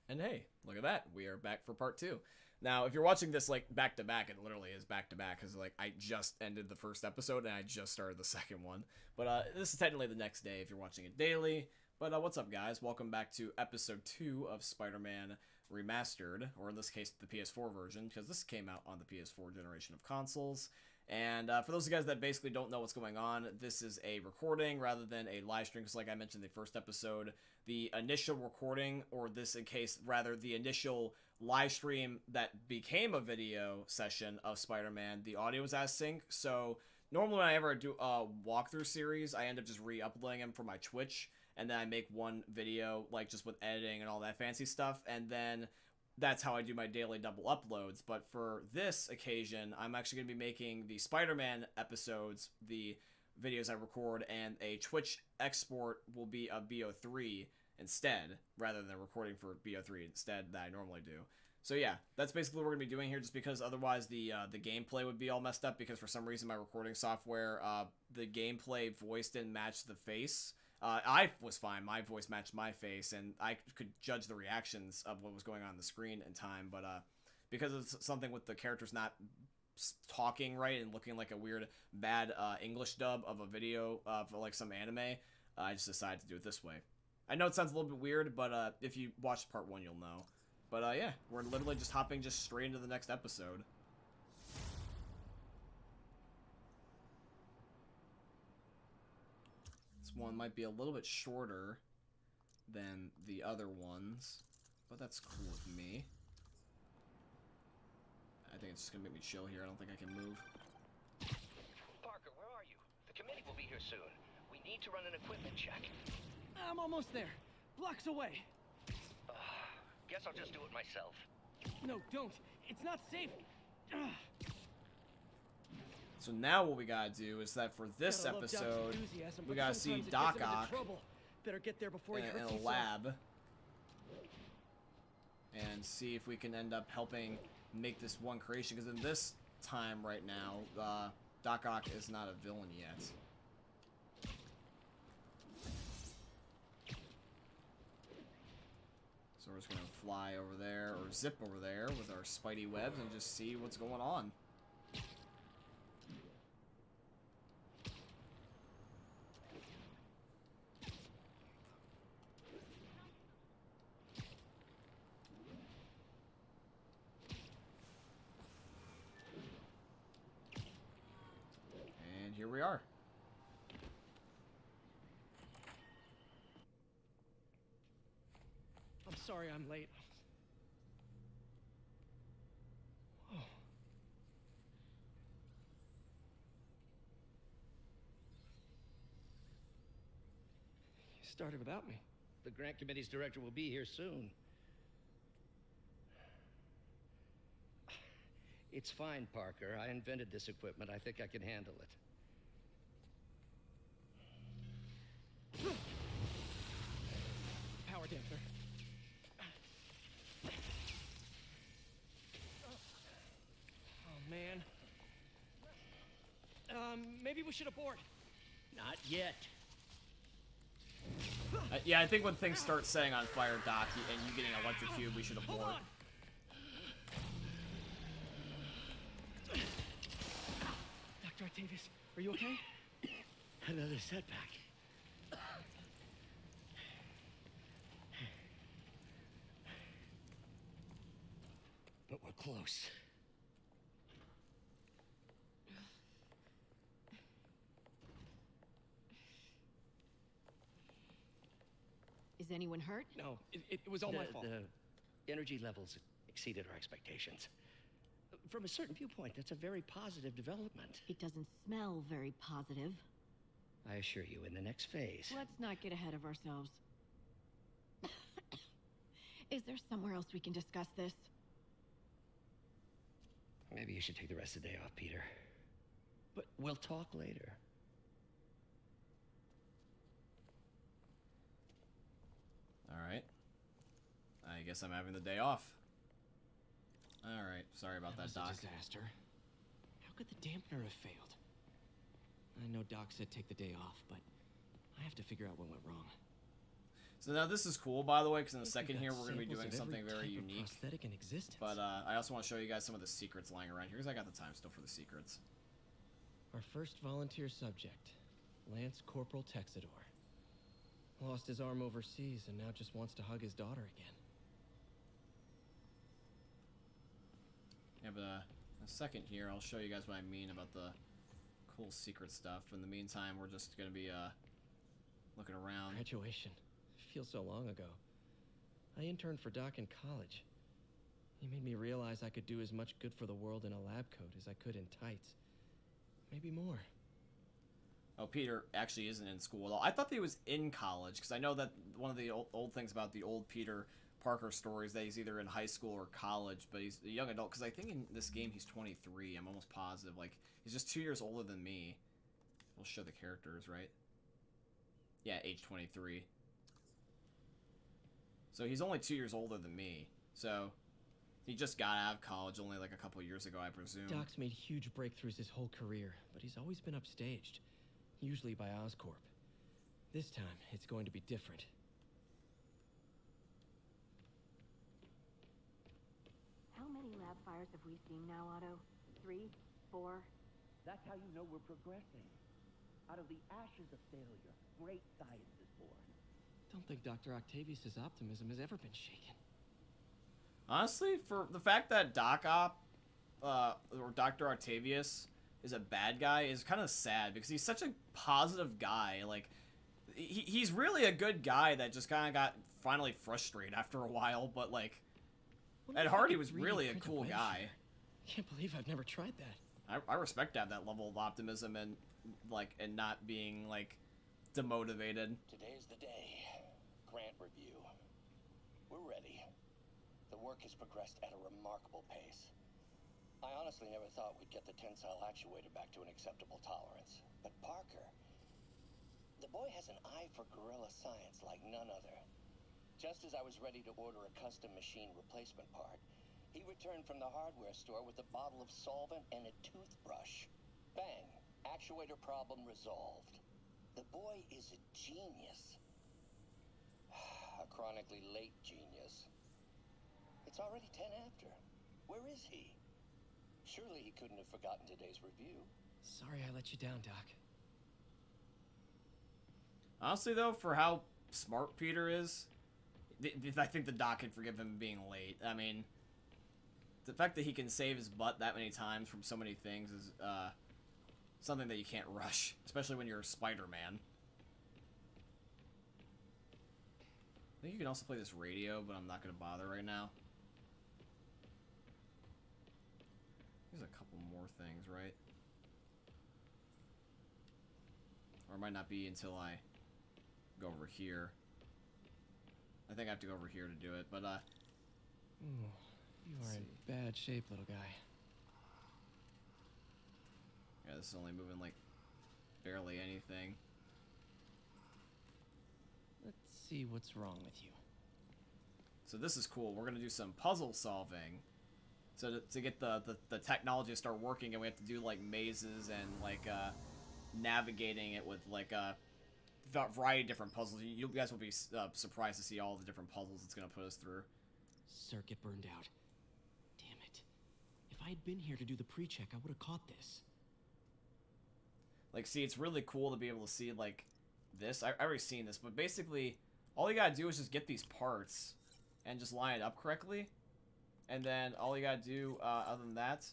And hey, look at that. We are back for part two. Now, if you're watching this like back to back, it literally is back to back because like I just ended the first episode and I just started the second one. But this is technically the next day if you're watching it daily. But what's up, guys? Welcome back to episode 2 of Spider-Man Remastered, or in this case, the PS4 version, because this came out on the PS4 generation of consoles. And for those of you guys that basically don't know what's going on, this is a recording rather than a live stream, because like I mentioned in the first episode, the initial recording, or this in case, rather, the initial live stream that became a video session of Spider-Man, the audio was out of sync. So normally when I ever do a walkthrough series, I end up just re-uploading them for my Twitch, and then I make one video, like, just with editing and all that fancy stuff, and then that's how I do my daily double uploads. But for this occasion, I'm actually going to be making the Spider-Man episodes, the videos I record, and a Twitch export will be a BO3 instead, rather than recording for BO3 instead that I normally do. So yeah, that's basically what we're going to be doing here, just because otherwise the gameplay would be all messed up, because for some reason my recording software, the gameplay voice didn't match the face. I was fine. My voice matched my face, and I could judge the reactions of what was going on the screen in time. But because it's something with the characters not talking right and looking like a weird, bad English dub of a video for like some anime, I just decided to do it this way. I know it sounds a little bit weird, but if you watched part 1, you'll know. But yeah, we're literally just hopping just straight into the next episode. This one might be a little bit shorter than the other ones, but that's cool with me. I think it's just gonna make me chill here. I don't think I can move. Parker, where are you? The committee will be here soon. We need to run an equipment check. I'm almost there. Blocks away. Guess I'll just do it myself. No, don't. It's not safe. So now what we gotta do is that for this Gotta love Doc's episode, enthusiasm, we but gotta see sometimes it Doc gets him into Ock trouble. Better get there before he in hurts a himself. lab and see if we can end up helping make this one creation, because in this time right now, Doc Ock is not a villain yet. So we're just gonna fly over there, or zip over there with our spidey webs and just see what's going on. And here we are. I'm sorry I'm late. Oh. You started without me. The grant committee's director will be here soon. It's fine, Parker. I invented this equipment. I think I can handle it. Power damper. Oh, man. Maybe we should abort. Not yet. Yeah, I think when things start setting on fire, Doc, and you getting electrocuted, we should Hold abort. on. Dr. Octavius, are you okay? Another setback. But we're close. Is anyone hurt? No, it was all my fault. The energy levels exceeded our expectations. From a certain viewpoint, that's a very positive development. It doesn't smell very positive. I assure you, in the next phase. Let's not get ahead of ourselves. Is there somewhere else we can discuss this? Maybe you should take the rest of the day off, Peter. But We'll talk later. Alright. I guess I'm having the day off. Alright, sorry about that, was a Doc. disaster. How could the dampener have failed? I know Doc said take the day off, but I have to figure out what went wrong. So now this is cool, by the way, because in the Think second we here got we're going to be samples doing of something every very type of unique. prosthetic in existence. But I also want to show you guys some of the secrets lying around here, because I got the time still for the secrets. Our first volunteer subject, Lance Corporal Texador. Lost his arm overseas and now just wants to hug his daughter again. Yeah, but in a second here, I'll show you guys what I mean about the cool secret stuff. In the meantime, we're just going to be looking around. Graduation. Feels so long ago. I interned for Doc in college. He made me realize I could do as much good for the world in a lab coat as I could in tights. Maybe more. Oh, Peter actually isn't in school at all. I thought that he was in college, because I know that one of the old things about the old Peter Parker stories that he's either in high school or college, but he's a young adult, because I think in this game he's 23. I'm almost positive. Like, he's just 2 years older than me. We'll show the characters, right? Yeah, age 23. So he's only 2 years older than me. So he just got out of college only like a couple years ago, I presume. Doc's made huge breakthroughs his whole career, but he's always been upstaged. Usually by Oscorp. This time, it's going to be different. How many lab fires have we seen now, Otto? 3? 4? That's how you know we're progressing. Out of the ashes of failure, great science is born. Don't think Dr. Octavius's optimism has ever been shaken. Honestly, for the fact that or Dr. Octavius is a bad guy is kind of sad, because he's such a positive guy. Like, he's really a good guy that just kind of got finally frustrated after a while, but like, Wonder at if I heart he could was 3D really a print cool wedge guy. shooter. Can't believe I've never tried that. I respect to have that level of optimism and not being like demotivated. Today's the day. Grant review. We're ready. The work has progressed at a remarkable pace. I honestly never thought we'd get the tensile actuator back to an acceptable tolerance. But Parker, the boy has an eye for guerrilla science like none other. Just as I was ready to order a custom machine replacement part, he returned from the hardware store with a bottle of solvent and a toothbrush. Bang! Actuator problem resolved. The boy is a genius. A chronically late genius. It's already 10 after. Where is he? Surely he couldn't have forgotten today's review. Sorry I let you down, Doc. Honestly, though, for how smart Peter is, I think the Doc can forgive him being late. I mean, the fact that he can save his butt that many times from so many things is something that you can't rush, especially when you're Spider-Man. I think you can also play this radio, but I'm not going to bother right now. There's a couple more things, right? Or it might not be until I go over here. I think I have to go over here to do it, but Ooh, you are in bad shape, little guy. yeah, this is only moving like barely anything. Let's see what's wrong with you. So this is cool. We're gonna do some puzzle solving. So to get the technology to start working, and we have to do like mazes and like navigating it with like a variety of different puzzles. You guys will be surprised to see all the different puzzles it's gonna put us through. Circuit burned out. Damn it. If I had been here to do the pre-check, I would have caught this. Like, see, it's really cool to be able to see like this. I've already seen this, but basically all you gotta do is just get these parts and just line it up correctly. And then all you gotta do, other than that,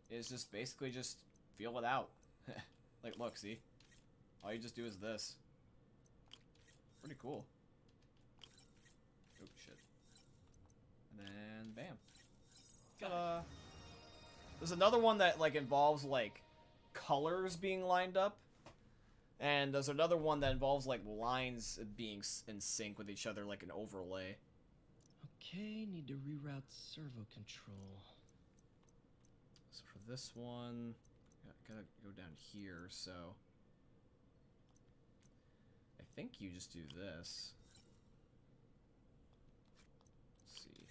is just basically just feel it out. Like, look, see? All you just do is this. Pretty cool. Oh, shit. And then, bam. Ta-da! There's another one that, like, involves, like, colors being lined up. And there's another one that involves, like, lines being in sync with each other, like an overlay. Okay, need to reroute servo control. So for this one, gotta go down here, so I think you just do this. Let's see.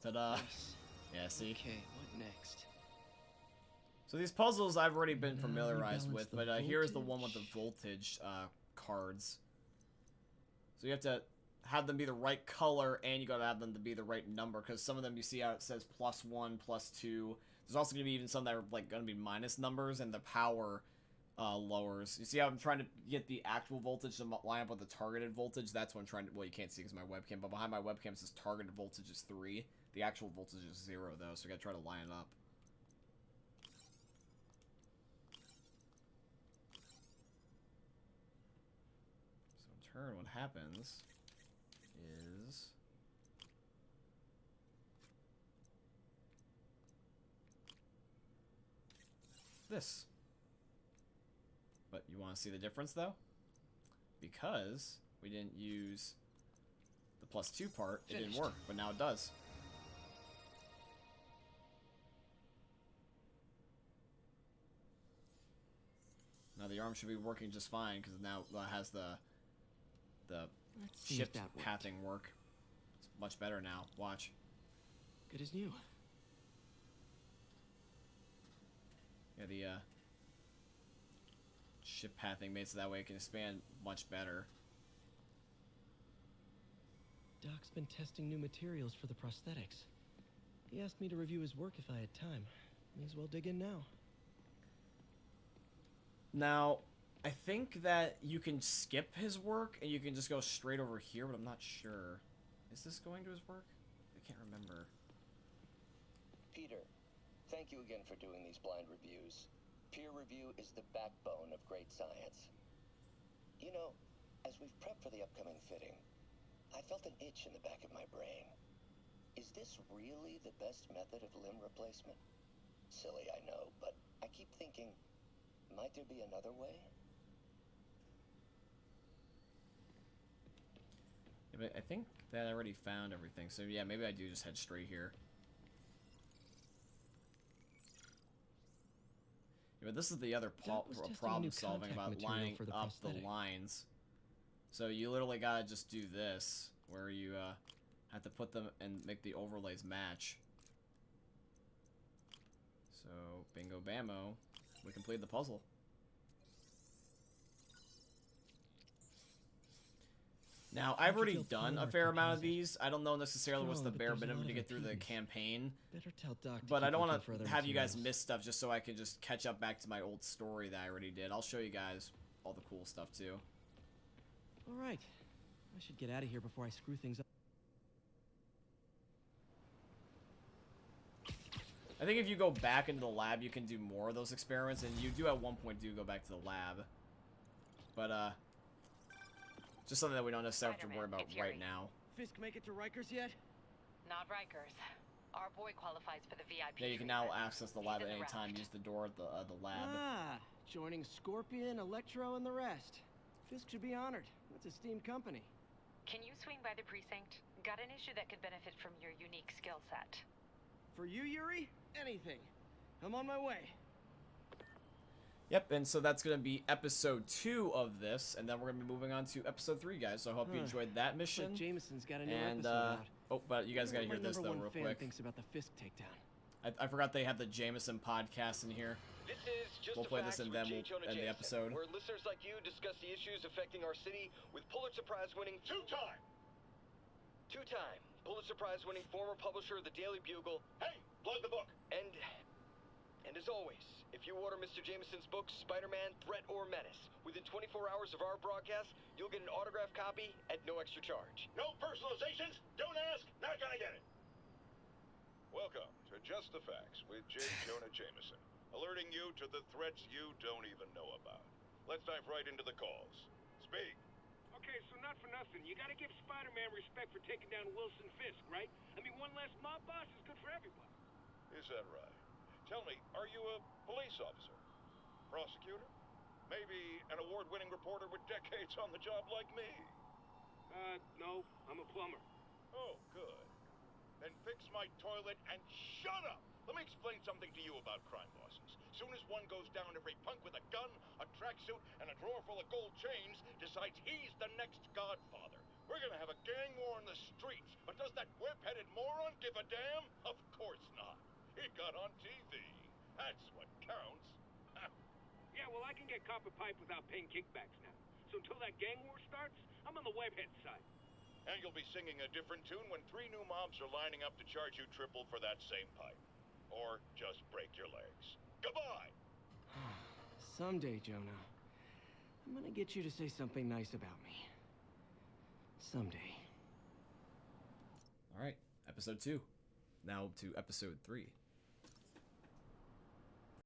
Ta-da. Nice. Yeah, see? Okay, what next? So these puzzles I've already been Now familiarized rebalance with, the but here's the one with the voltage. voltage cards. So you have to have them be the right color, and you gotta have them to be the right number, because some of them you see how it says +1, +2. There's also gonna be even some that are like gonna be minus numbers, and the power lowers. You see how I'm trying to get the actual voltage to line up with the targeted voltage? That's what I'm trying to. Well, you can't see because my webcam, but behind my webcam it says targeted voltage is 3. The actual voltage is 0, though, so we gotta try to line it up. So in turn, what happens is this. But you want to see the difference, though? Because we didn't use the +2 part, it didn't work, but now it does. Now the arm should be working just fine, because now it has the Let's see if shift that worked. pathing work. It's much better now. Watch. Good as new. Yeah, the shift pathing made so that way it can expand much better. Doc's been testing new materials for the prosthetics. He asked me to review his work if I had time. May as well dig in now. Now, I think that you can skip his work and you can just go straight over here, but I'm not sure. Is this going to his work? I can't remember. Peter, thank you again for doing these blind reviews. Peer review is the backbone of great science. You know, as we've prepped for the upcoming fitting, I felt an itch in the back of my brain. Is this really the best method of limb replacement? Silly, I know, but I keep thinking, might there be another way? Yeah, but I think that I already found everything, so yeah, maybe I do just head straight here. Yeah, but this is the other Doc was testing a problem new solving contact about material lining for the up the prosthetic. lines. So you literally gotta just do this, where you have to put them and make the overlays match. So, bingo bammo, we completed the puzzle. Now, I've already feel done a homework fair amount of composite. these. I don't know necessarily what's the Strong, but bare there's a minimum lot to of get through the impediments. campaign. Better tell Doc to But keep I don't looking want for to other have you guys materials. miss stuff just so I can just catch up back to my old story that I already did. I'll show you guys all the cool stuff too. All right. I should get out of here before I screw things up. I think if you go back into the lab, you can do more of those experiments, and you do at one point do go back to the lab. But, just something that we don't necessarily have to worry about right now. Fisk make it to Rikers yet? Not Rikers. Our boy qualifies for the VIP. Yeah, you can now treatment. access the He's lab in at the any time. raft. Use the door at the lab. Ah, joining Scorpion, Electro, and the rest. Fisk should be honored. That's a steamed company. Can you swing by the precinct? Got an issue that could benefit from your unique skill set. For you, Yuri, anything. I'm on my way. Yep, and so that's going to be episode 2 of this, and then we're going to be moving on to episode 3, guys. So I hope you enjoyed that Looks mission. like Jameson's got a new And, episode out. oh, but you guys got to What hear my this, number though, one real fan quick. thinks about the Fisk takedown. I forgot they have the Jameson podcast in here. This is just We'll a play this Fact and with then J. we'll Jonah end the Jameson, episode. where listeners like you discuss the issues affecting our city with Pulitzer Prize winning two-time Pulitzer Prize winning former publisher of the Daily Bugle. Hey, plug the book. And as always, if you order Mr. Jameson's book, Spider-Man, Threat or Menace, within 24 hours of our broadcast, you'll get an autographed copy at no extra charge. No personalizations. Don't ask. Not gonna get it. Welcome to Just the Facts with J. Jonah Jameson, alerting you to the threats you don't even know about. Let's dive right into the calls. Speak. Okay, so not for nothing. You gotta give Spider-Man respect for taking down Wilson Fisk, right? I mean, one less mob boss is good for everybody. Is that right? Tell me, are you a police officer? Prosecutor? Maybe an award-winning reporter with decades on the job like me? No, I'm a plumber. Oh, good. Then fix my toilet and shut up! Let me explain something to you about crime bosses. Soon as one goes down, every punk with a gun, a tracksuit, and a drawer full of gold chains decides he's the next godfather. We're gonna have a gang war in the streets, but does that whip-headed moron Give a damn? Of course not. It got on TV. That's what counts. Yeah, well, I can get copper pipe without paying kickbacks now. So until that gang war starts, I'm on the webhead side. And you'll be singing a different tune when 3 new mobs are lining up to charge you triple for that same pipe. Or just break your legs. Goodbye! Someday, Jonah, I'm gonna get you to say something nice about me. Someday. All right, episode 2. Now to episode 3.